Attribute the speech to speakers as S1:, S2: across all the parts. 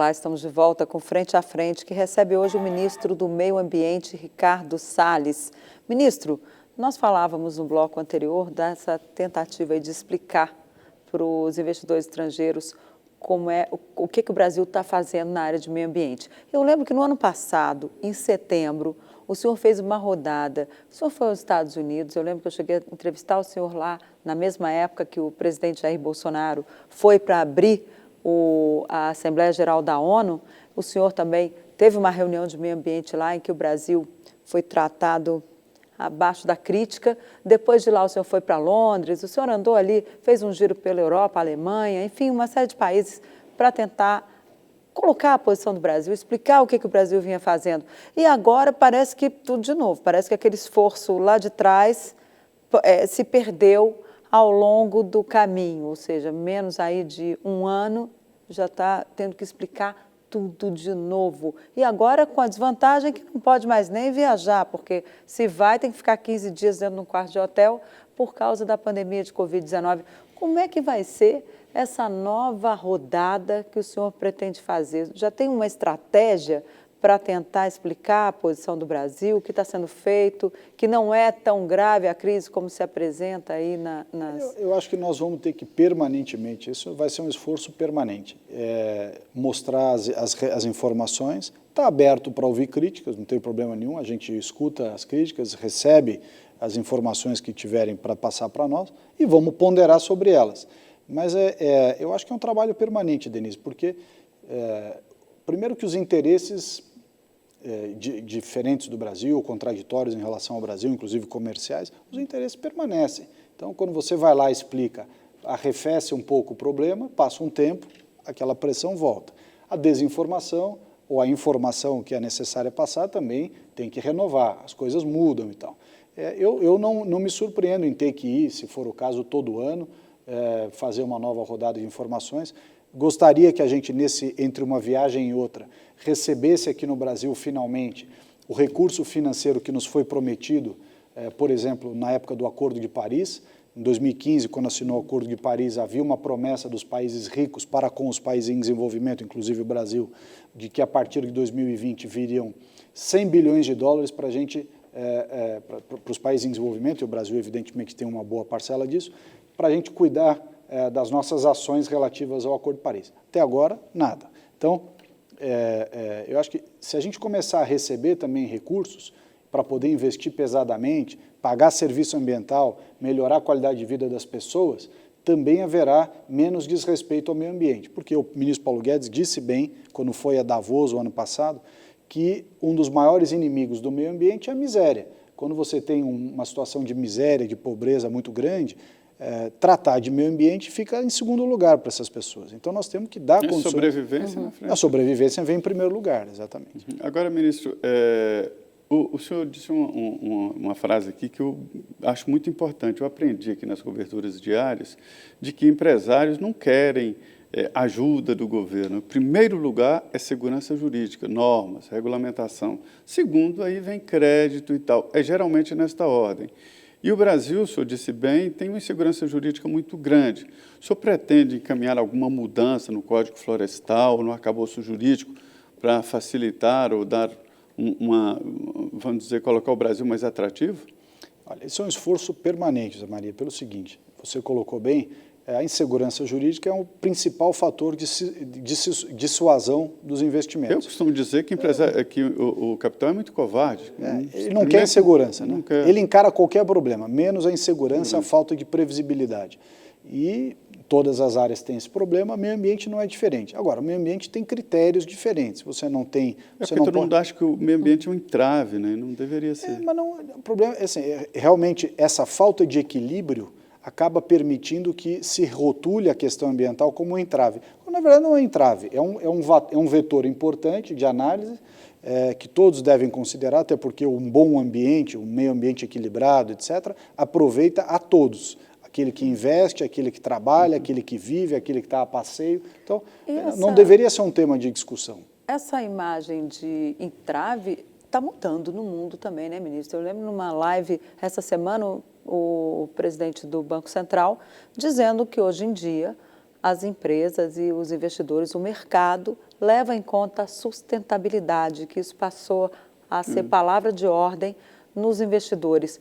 S1: Olá, estamos de volta com Frente a Frente, que recebe hoje o ministro do Meio Ambiente, Ricardo Salles. Ministro, nós falávamos no bloco anterior dessa tentativa de explicar para os investidores estrangeiros o que o Brasil está fazendo na área de meio ambiente. Eu lembro que no ano passado, em setembro, o senhor fez uma rodada, o senhor foi aos Estados Unidos, eu lembro que eu cheguei a entrevistar o senhor lá, na mesma época que o presidente Jair Bolsonaro foi para abrir a Assembleia Geral da ONU, o senhor também teve uma reunião de meio ambiente lá em que o Brasil foi tratado abaixo da crítica. Depois de lá o senhor foi para Londres, o senhor andou ali, fez um giro pela Europa, Alemanha, enfim, uma série de países para tentar colocar a posição do Brasil, explicar o que o Brasil vinha fazendo. E agora parece que tudo de novo, parece que aquele esforço lá de trás se perdeu ao longo do caminho, ou seja, menos aí de um ano, já está tendo que explicar tudo de novo. E agora com a desvantagem que não pode mais nem viajar, porque se vai, tem que ficar 15 dias dentro de um quarto de hotel por causa da pandemia de Covid-19. Como é que vai ser essa nova rodada que o senhor pretende fazer? Já tem uma estratégia para tentar explicar a posição do Brasil, o que está sendo feito, que não é tão grave a crise como se apresenta aí nas...
S2: Eu acho que nós vamos ter que permanentemente, isso vai ser um esforço permanente, mostrar as informações, está aberto para ouvir críticas, não tem problema nenhum, a gente escuta as críticas, recebe as informações que tiverem para passar para nós e vamos ponderar sobre elas. Mas eu acho que é um trabalho permanente, Denise, porque primeiro que os interesses diferentes do Brasil, contraditórios em relação ao Brasil, inclusive comerciais, os interesses permanecem. Então, quando você vai lá e explica, arrefece um pouco o problema, passa um tempo, aquela pressão volta. A desinformação ou a informação que é necessária passar também tem que renovar, as coisas mudam e tal. Eu não me surpreendo em ter que ir, se for o caso, todo ano, fazer uma nova rodada de informações. Gostaria que a gente, entre uma viagem e outra, recebesse aqui no Brasil, finalmente, o recurso financeiro que nos foi prometido, por exemplo, na época do Acordo de Paris. Em 2015, quando assinou o Acordo de Paris, havia uma promessa dos países ricos para com os países em desenvolvimento, inclusive o Brasil, de que a partir de 2020 viriam 100 bilhões de dólares para a gente, para os países em desenvolvimento, e o Brasil, evidentemente, tem uma boa parcela disso, para a gente cuidar das nossas ações relativas ao Acordo de Paris. Até agora, nada. Então, eu acho que se a gente começar a receber também recursos para poder investir pesadamente, pagar serviço ambiental, melhorar a qualidade de vida das pessoas, também haverá menos desrespeito ao meio ambiente. Porque o ministro Paulo Guedes disse bem, quando foi a Davos o ano passado, que um dos maiores inimigos do meio ambiente é a miséria. Quando você tem uma situação de miséria, de pobreza muito grande, tratar de meio ambiente fica em segundo lugar para essas pessoas. Então, nós temos que dar condições...
S3: A sobrevivência na frente.
S2: A sobrevivência vem em primeiro lugar, exatamente.
S3: Agora, ministro, o senhor disse uma frase aqui que eu acho muito importante. Eu aprendi aqui nas coberturas diárias de que empresários não querem ajuda do governo. Em primeiro lugar, é segurança jurídica, normas, regulamentação. Segundo, aí vem crédito e tal. É geralmente nesta ordem. E o Brasil, o senhor disse bem, tem uma insegurança jurídica muito grande. O senhor pretende encaminhar alguma mudança no Código Florestal, no arcabouço jurídico, para facilitar ou dar vamos dizer, colocar o Brasil mais atrativo?
S2: Olha, isso é um esforço permanente, Zé Maria, pelo seguinte, você colocou bem, a insegurança jurídica é o principal fator de dissuasão dos investimentos.
S3: Eu costumo dizer que, o capital é muito covarde.
S2: Ele não quer insegurança, né? Ele encara qualquer problema, menos a insegurança, a falta de previsibilidade. E todas as áreas têm esse problema, o meio ambiente não é diferente. Agora, o meio ambiente tem critérios diferentes. Você não tem...
S3: Porque todo mundo acha que o meio ambiente é um entrave, né? Não deveria ser.
S2: Mas não, o problema é assim, realmente essa falta de equilíbrio acaba permitindo que se rotule a questão ambiental como um entrave. Quando, na verdade, não é um entrave, é um vetor importante de análise que todos devem considerar, até porque um bom ambiente, um meio ambiente equilibrado, etc., aproveita a todos. Aquele que investe, aquele que trabalha, aquele que vive, aquele que está a passeio. Então, não deveria ser um tema de discussão.
S1: Essa imagem de entrave está mudando no mundo também, né, ministro? Eu lembro numa live essa semana, o presidente do Banco Central dizendo que hoje em dia as empresas e os investidores, o mercado, leva em conta a sustentabilidade, que isso passou a ser palavra de ordem nos investidores.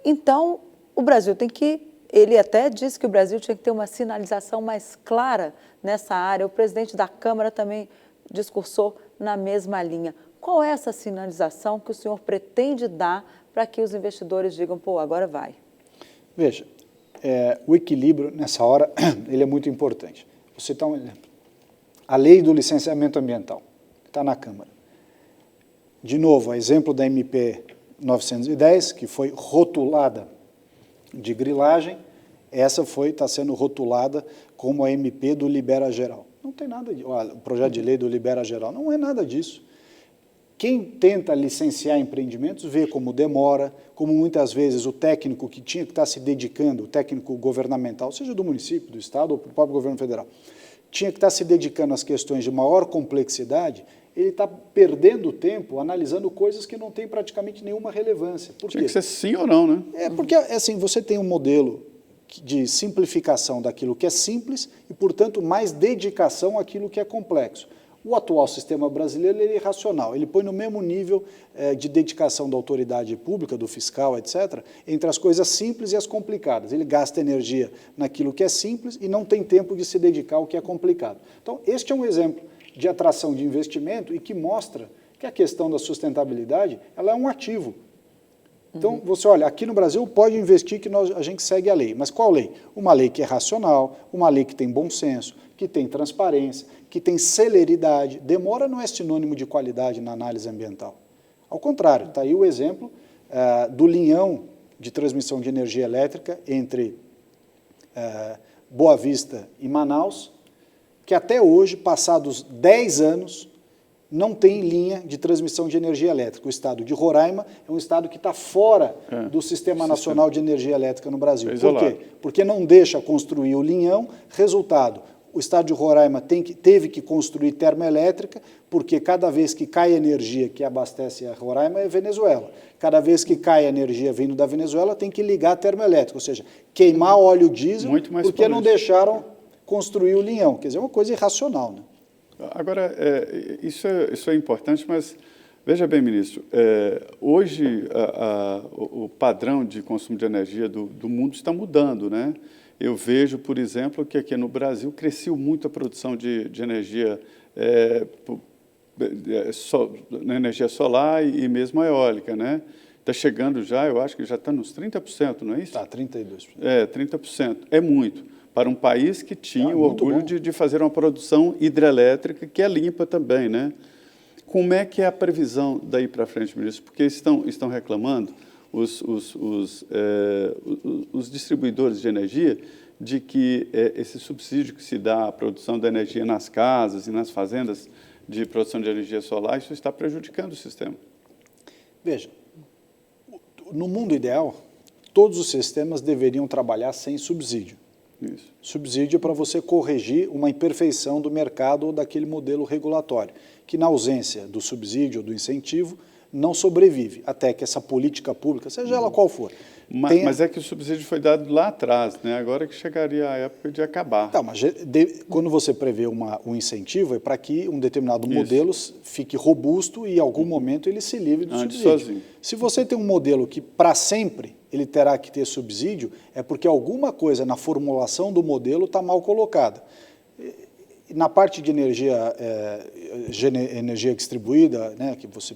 S1: Então, o Brasil tem que... Ele até disse que o Brasil tinha que ter uma sinalização mais clara nessa área. O presidente da Câmara também discursou na mesma linha. Qual é essa sinalização que o senhor pretende dar para que os investidores digam, pô, agora vai?
S2: Veja, o equilíbrio nessa hora ele é muito importante. Vou citar um exemplo. A lei do licenciamento ambiental está na Câmara. De novo, a exemplo da MP 910, que foi rotulada de grilagem, essa está sendo rotulada como a MP do Libera Geral. Não tem nada de... o projeto de lei do Libera Geral não é nada disso. Quem tenta licenciar empreendimentos vê como demora, como muitas vezes o técnico que tinha que estar se dedicando, o técnico governamental, seja do município, do estado ou do próprio governo federal, tinha que estar se dedicando às questões de maior complexidade, ele está perdendo tempo analisando coisas que não têm praticamente nenhuma relevância. Por quê?
S3: Tinha que ser sim ou não, né?
S2: Porque assim, você tem um modelo de simplificação daquilo que é simples e, portanto, mais dedicação àquilo que é complexo. O atual sistema brasileiro ele é irracional, ele põe no mesmo nível de dedicação da autoridade pública, do fiscal, etc., entre as coisas simples e as complicadas. Ele gasta energia naquilo que é simples e não tem tempo de se dedicar ao que é complicado. Então, este é um exemplo de atração de investimento e que mostra que a questão da sustentabilidade ela é um ativo. Então, você olha, aqui no Brasil pode investir que a gente segue a lei. Mas qual lei? Uma lei que é racional, uma lei que tem bom senso, que tem transparência, que tem celeridade. Demora não é sinônimo de qualidade na análise ambiental. Ao contrário, está aí o exemplo do linhão de transmissão de energia elétrica entre Boa Vista e Manaus, que até hoje, passados 10 anos, não tem linha de transmissão de energia elétrica. O estado de Roraima é um estado que está fora do Sistema Nacional de Energia Elétrica no Brasil. Por quê? Porque não deixa construir o linhão. Resultado, o estado de Roraima teve que construir termoelétrica, porque cada vez que cai energia que abastece a Roraima é Venezuela. Cada vez que cai energia vindo da Venezuela, tem que ligar a termoelétrica, ou seja, queimar óleo diesel, porque não deixaram construir o linhão. Quer dizer, é uma coisa irracional, né?
S3: Agora, isso é importante, mas veja bem, ministro, hoje o padrão de consumo de energia do mundo está mudando, né? Eu vejo, por exemplo, que aqui no Brasil cresceu muito a produção de energia, energia solar e mesmo a eólica, né? Está chegando já, eu acho que já está nos 30%, não é isso?
S2: Está, 32%.
S3: 30%. É muito. Para um país que tinha o orgulho de fazer uma produção hidrelétrica que é limpa também, né? Como é que é a previsão daí para frente, ministro? Porque estão reclamando os distribuidores de energia de que esse subsídio que se dá à produção da energia nas casas e nas fazendas de produção de energia solar, isso está prejudicando o sistema.
S2: Veja, no mundo ideal, todos os sistemas deveriam trabalhar sem subsídio.
S3: Isso.
S2: Subsídio é para você corrigir uma imperfeição do mercado ou daquele modelo regulatório, que na ausência do subsídio ou do incentivo não sobrevive, até que essa política pública, seja ela qual for.
S3: Mas é que o subsídio foi dado lá atrás, né? Agora que chegaria a época de acabar.
S2: Tá, mas quando você prevê um incentivo, é para que um determinado modelo fique robusto e em algum momento ele se livre do subsídio.
S3: Sozinho.
S2: Se você tem um modelo que para sempre ele terá que ter subsídio, é porque alguma coisa na formulação do modelo está mal colocada. Na parte de energia distribuída, né, que você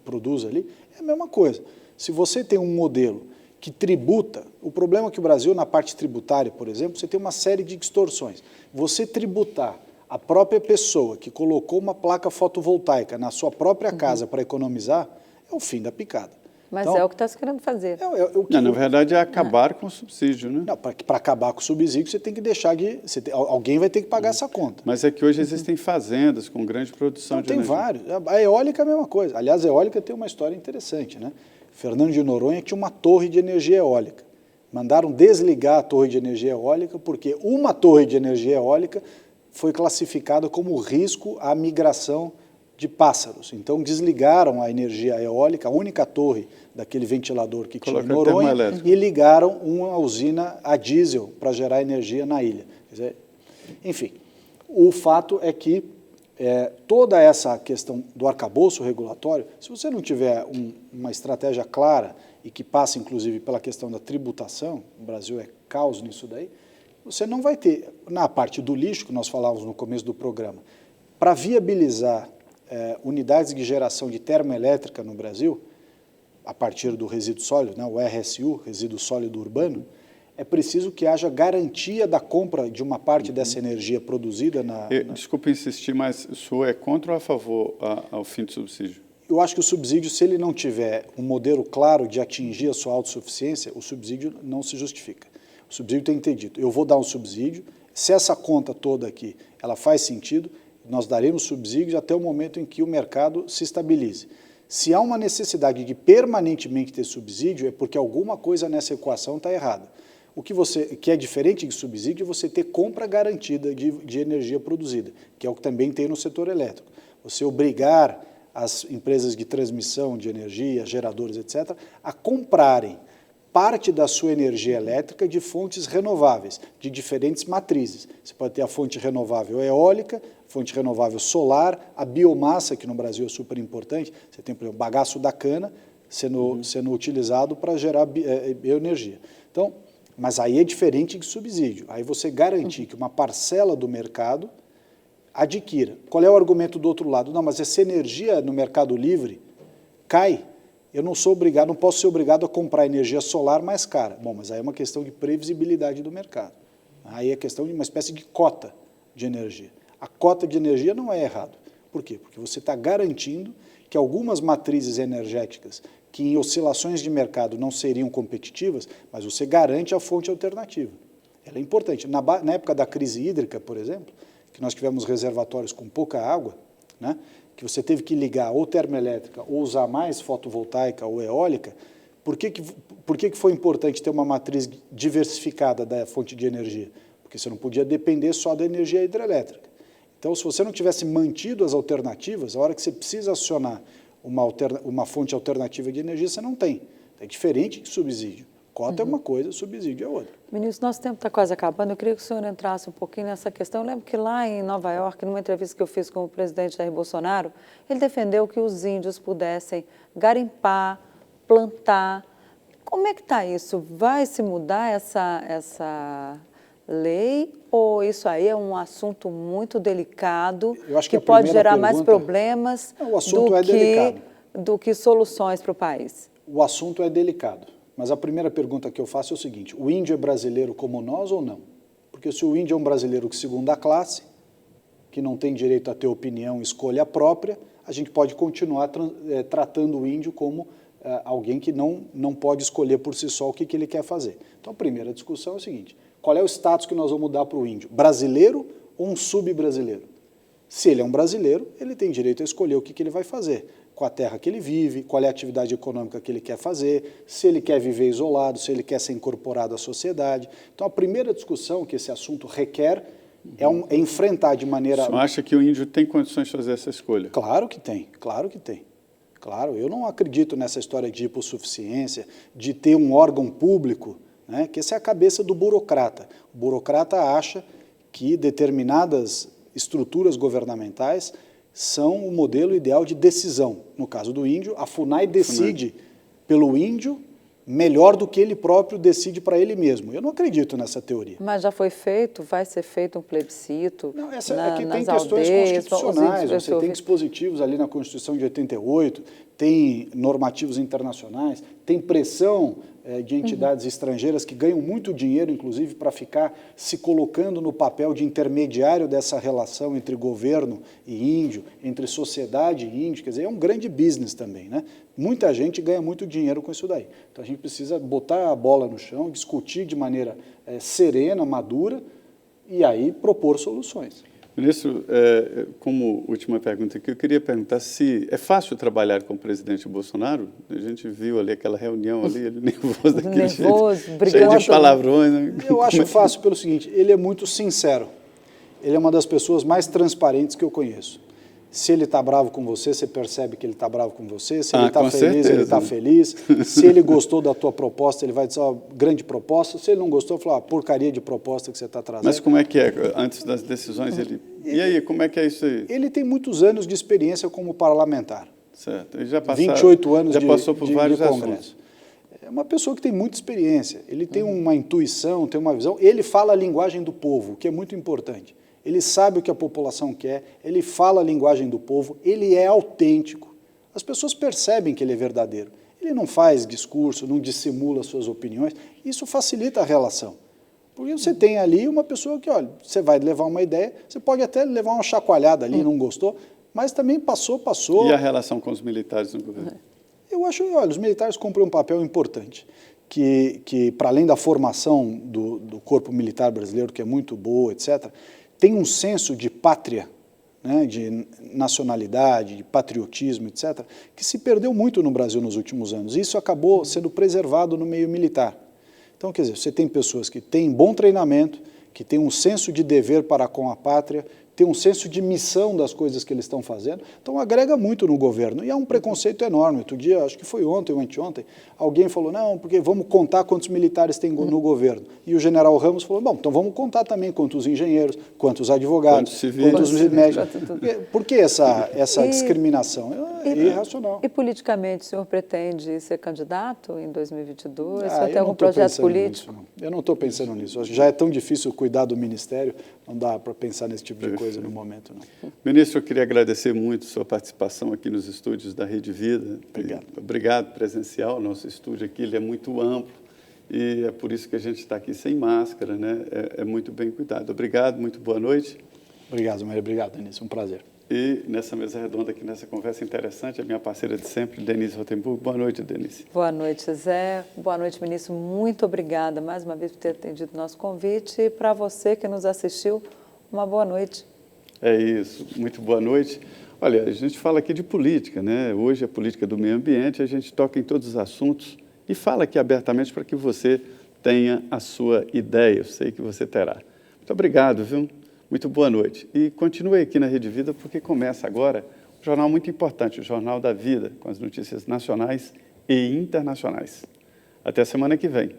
S2: produz ali, é a mesma coisa. Se você tem um modelo que tributa, o problema é que o Brasil, na parte tributária, por exemplo, você tem uma série de distorções. Você tributar a própria pessoa que colocou uma placa fotovoltaica na sua própria casa para economizar, é o fim da picada.
S1: Mas
S2: então,
S1: é o que está se querendo fazer.
S3: Na verdade, é acabar com o subsídio, né?
S2: Não, para acabar com o subsídio, você tem que deixar de... alguém vai ter que pagar essa conta.
S3: Mas é que hoje existem fazendas com grande produção de energia.
S2: Tem vários. A eólica é a mesma coisa. Aliás, a eólica tem uma história interessante, né? Fernando de Noronha tinha uma torre de energia eólica. Mandaram desligar a torre de energia eólica porque uma torre de energia eólica foi classificada como risco à migração de pássaros. Então, desligaram a energia eólica, a única torre daquele ventilador que tinha em Noronha, e ligaram uma usina a diesel para gerar energia na ilha. Quer dizer, Enfim, o fato é que toda essa questão do arcabouço regulatório, se você não tiver uma estratégia clara e que passa, inclusive, pela questão da tributação, o Brasil é caos nisso daí, você não vai ter, na parte do lixo, que nós falávamos no começo do programa, para viabilizar unidades de geração de termoelétrica no Brasil, a partir do resíduo sólido, né, o RSU, resíduo sólido urbano, é preciso que haja garantia da compra de uma parte dessa energia produzida
S3: Desculpe insistir, mas o senhor é contra ou a favor ao fim do subsídio?
S2: Eu acho que o subsídio, se ele não tiver um modelo claro de atingir a sua autossuficiência, o subsídio não se justifica. O subsídio tem que ter dito, eu vou dar um subsídio, se essa conta toda aqui ela faz sentido, nós daremos subsídios até o momento em que o mercado se estabilize. Se há uma necessidade de permanentemente ter subsídio, é porque alguma coisa nessa equação está errada. O que é diferente de subsídio é você ter compra garantida de energia produzida, que é o que também tem no setor elétrico. Você obrigar as empresas de transmissão de energia, geradores, etc., a comprarem parte da sua energia elétrica de fontes renováveis, de diferentes matrizes. Você pode ter a fonte renovável eólica, fonte renovável solar, a biomassa, que no Brasil é super importante. Você tem, por exemplo, o bagaço da cana sendo utilizado para gerar bioenergia. Então, mas aí é diferente de subsídio. Aí você garantir que uma parcela do mercado adquira. Qual é o argumento do outro lado? Não, mas essa energia no mercado livre cai. Eu não sou obrigado, não posso ser obrigado a comprar energia solar mais cara. Bom, mas aí é uma questão de previsibilidade do mercado. Aí é questão de uma espécie de cota de energia. A cota de energia não é errado. Por quê? Porque você está garantindo que algumas matrizes energéticas que em oscilações de mercado não seriam competitivas, mas você garante a fonte alternativa. Ela é importante. Na época da crise hídrica, por exemplo, que nós tivemos reservatórios com pouca água, né, que você teve que ligar ou termoelétrica ou usar mais fotovoltaica ou eólica, por que foi importante ter uma matriz diversificada da fonte de energia? Porque você não podia depender só da energia hidrelétrica. Então, se você não tivesse mantido as alternativas, a hora que você precisa acionar uma fonte alternativa de energia, você não tem. É diferente de subsídio. Cota é uma coisa, subsídio é outra.
S1: Ministro, nosso tempo está quase acabando. Eu queria que o senhor entrasse um pouquinho nessa questão. Eu lembro que lá em Nova York, numa entrevista que eu fiz com o presidente Jair Bolsonaro, ele defendeu que os índios pudessem garimpar, plantar. Como é que está isso? Vai se mudar essa lei ou isso aí é um assunto muito delicado que pode gerar mais problemas do que soluções para o país?
S2: O assunto é delicado, mas a primeira pergunta que eu faço é o seguinte, o índio é brasileiro como nós ou não? Porque se o índio é um brasileiro de segunda classe, que não tem direito a ter opinião e escolha própria, a gente pode continuar tratando o índio como alguém que não pode escolher por si só o que ele quer fazer. Então a primeira discussão é o seguinte, qual é o status que nós vamos dar para o índio? Brasileiro ou um sub-brasileiro? Se ele é um brasileiro, ele tem direito a escolher o que ele vai fazer, com a terra que ele vive, qual é a atividade econômica que ele quer fazer, se ele quer viver isolado, se ele quer ser incorporado à sociedade. Então, a primeira discussão que esse assunto requer é enfrentar de maneira...
S3: O senhor acha que o índio tem condições de fazer essa escolha?
S2: Claro que tem, claro que tem. Claro, eu não acredito nessa história de hipossuficiência, de ter um órgão público, né, que essa é a cabeça do burocrata. O burocrata acha que determinadas estruturas governamentais são o modelo ideal de decisão. No caso do índio, a FUNAI decide pelo índio melhor do que ele próprio decide para ele mesmo. Eu não acredito nessa teoria.
S1: Mas já foi feito, vai ser feito um plebiscito.
S2: Não, aqui tem questões constitucionais, você tem dispositivos ali na Constituição de 88, tem normativos internacionais, tem pressão de entidades estrangeiras que ganham muito dinheiro, inclusive, para ficar se colocando no papel de intermediário dessa relação entre governo e índio, entre sociedade e índio, quer dizer, é um grande business também, né? Muita gente ganha muito dinheiro com isso daí. Então, a gente precisa botar a bola no chão, discutir de maneira serena, madura, e aí propor soluções.
S3: Ministro, como última pergunta aqui, eu queria perguntar se é fácil trabalhar com o presidente Bolsonaro? A gente viu ali aquela reunião ali, ele nervoso daquele jeito, cheio de palavrões. Né?
S2: Eu acho fácil pelo seguinte, ele é muito sincero. Ele é uma das pessoas mais transparentes que eu conheço. Se ele está bravo com você percebe que ele está bravo com você. Se ele está feliz,
S3: certeza.
S2: ele está feliz. Se ele gostou da tua proposta, ele vai dizer, ó, grande proposta. Se ele não gostou, falar, porcaria de proposta que você está trazendo.
S3: Mas como é que é? Antes das decisões, E aí, como é que é isso aí?
S2: Ele tem muitos anos de experiência como parlamentar.
S3: Certo. Ele já
S2: 28 anos
S3: já passou por vários
S2: Congresso.
S3: assuntos.
S2: É uma pessoa que tem muita experiência. Ele tem uma intuição, tem uma visão. Ele fala a linguagem do povo, que é muito importante. Ele sabe o que a população quer, ele fala a linguagem do povo, ele é autêntico. As pessoas percebem que ele é verdadeiro. Ele não faz discurso, não dissimula suas opiniões. Isso facilita a relação. Porque você tem ali uma pessoa que, olha, você vai levar uma ideia, você pode até levar uma chacoalhada ali, não gostou, mas também passou.
S3: E a relação com os militares no governo?
S2: Eu acho, olha, os militares cumprem um papel importante, que para além da formação do corpo militar brasileiro, que é muito boa, etc., tem um senso de pátria, né, de nacionalidade, de patriotismo, etc., que se perdeu muito no Brasil nos últimos anos. Isso acabou sendo preservado no meio militar. Então, quer dizer, você tem pessoas que têm bom treinamento, que têm um senso de dever para com a pátria, têm um senso de missão das coisas que eles estão fazendo, então agrega muito no governo. E há um preconceito enorme. Outro dia, acho que foi ontem ou anteontem, alguém falou, não, porque vamos contar quantos militares tem no governo. E o general Ramos falou, bom, então vamos contar também quantos engenheiros, quantos advogados, quantos médicos. Por que essa discriminação? É irracional.
S1: E politicamente, o senhor pretende ser candidato em 2022? O senhor tem
S2: eu
S1: algum
S2: não tô
S1: projeto
S2: pensando
S1: político?
S2: nisso, não. Eu não estou pensando nisso. Acho que já é tão difícil cuidar do Ministério, não dá para pensar nesse tipo de coisa no momento, não.
S3: Ministro, eu queria agradecer muito a sua participação aqui nos estúdios da Rede Vida.
S2: Obrigado.
S3: Obrigado, presencial. Nosso estúdio aqui ele é muito amplo e é por isso que a gente está aqui sem máscara, né? É muito bem cuidado. Obrigado, muito boa noite.
S2: Obrigado, Maria. Obrigado, Denise. Um prazer.
S3: E nessa mesa redonda aqui, nessa conversa interessante, a minha parceira de sempre, Denise Rotenburg. Boa noite, Denise.
S1: Boa noite, Zé. Boa noite, ministro. Muito obrigada mais uma vez por ter atendido o nosso convite. E para você que nos assistiu, uma boa noite.
S3: É isso, muito boa noite. Olha, a gente fala aqui de política, né? Hoje é política do meio ambiente, a gente toca em todos os assuntos e fala aqui abertamente para que você tenha a sua ideia. Eu sei que você terá. Muito obrigado, viu? Muito boa noite. E continue aqui na Rede Vida, porque começa agora um jornal muito importante, o Jornal da Vida, com as notícias nacionais e internacionais. Até a semana que vem.